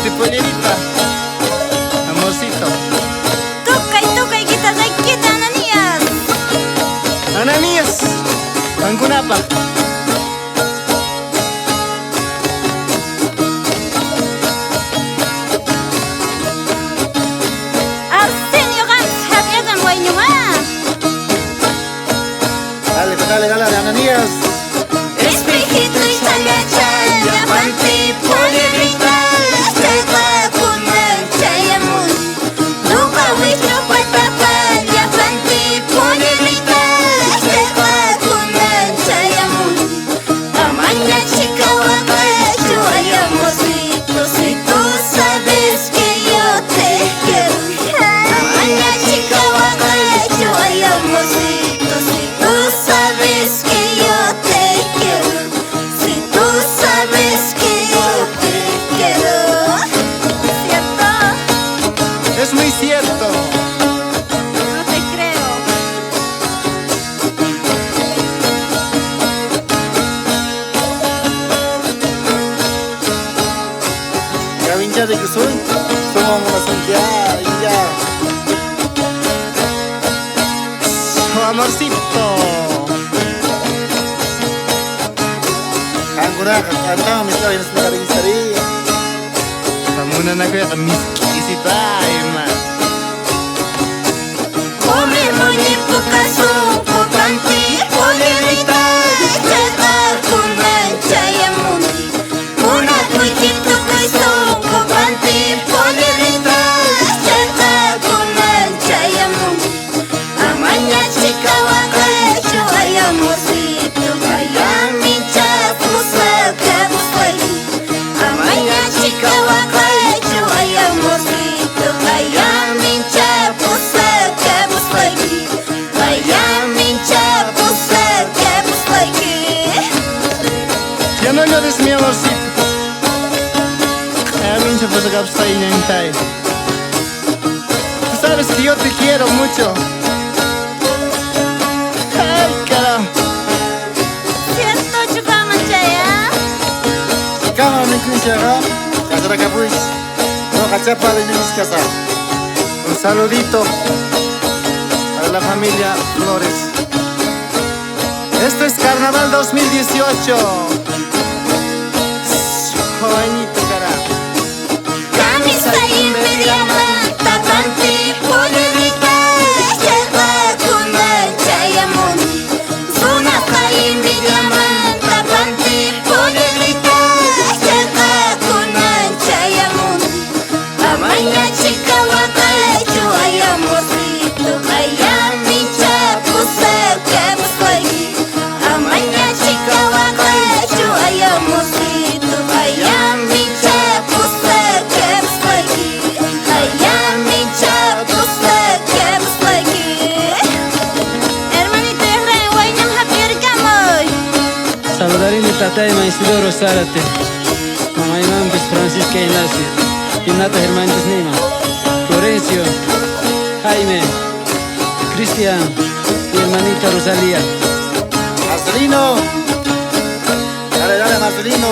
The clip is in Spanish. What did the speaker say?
Antipollerita, amorcito. Tukay, kita, Ananías. Ananías, Angunapa. Arsenio Gans, habiagan wainyuma. Dale, Ananías. Espejito y salacha, llapanti, pollerita. Estela kunan, chayamun. Duka wishno patapa, llapanti, pollerita. Estela kunan, chayamun. Amaña chica guapacho, ay amorcito, si tú sabes que yo te quiero. Amaña chica guapacho, ay amorcito, si tú sabes que yo te quiero. Si tú sabes que yo te quiero. ¿Cierto? Es muy cierto. No te creo. Ya vincha de que soy. Somos una santiago y ya. Oh, amorcito. Angura, cantaba mis labios en la registraría. Tamuna na kuya mis kisitay man. Come muñeco caso, popanti, pollerita. Estela kunan, chayamundi. Una cuiquito cuizón, popanti, pollerita. Estela kunan, chayamundi. Amaña chica guacacho, ay amorcito. Vaya mi chapuza, cabuscueli. Amaña chica guacacho, ay amorcito. Vaya mi chapuza, cabuscueli. Vaya mi chapuza, cabuscueli. Ya no llores mi amorcito. Ya vincha pues acá está y ñantay. Tú sabes que yo te quiero mucho. Ay, caramba. ¿Cierto, Chucamanchaya? Cama mi crisha, casara capuis. No cachapa de mis casa. Un saludito para la familia Flores. Esto es Carnaval 2018. Jovenito, cara. Camisa y mediana, tapanti, pollerita. Estela kunan, chayamundi. Sunapa y mediana, tapanti, pollerita. Estela kunan, chayamundi. Amaña chica guapacho, ay amorcito. Vaya mi chapuza, cabuscueli. Amaña chica guapacho, ay amorcito. Vaya mi chapuza, cabuscueli. Vaya mi chapuza, cabuscueli. Hermanito Efraín, wainam hapirgamoy. Saludar mi tata y Isidoro Zárate. Mamá y mamá pues Francisca Ignacio. Y nata hermanitos Nima. Florencio, Jaime, Cristian y hermanita Rosalía. Marcelino. Dale, Marcelino.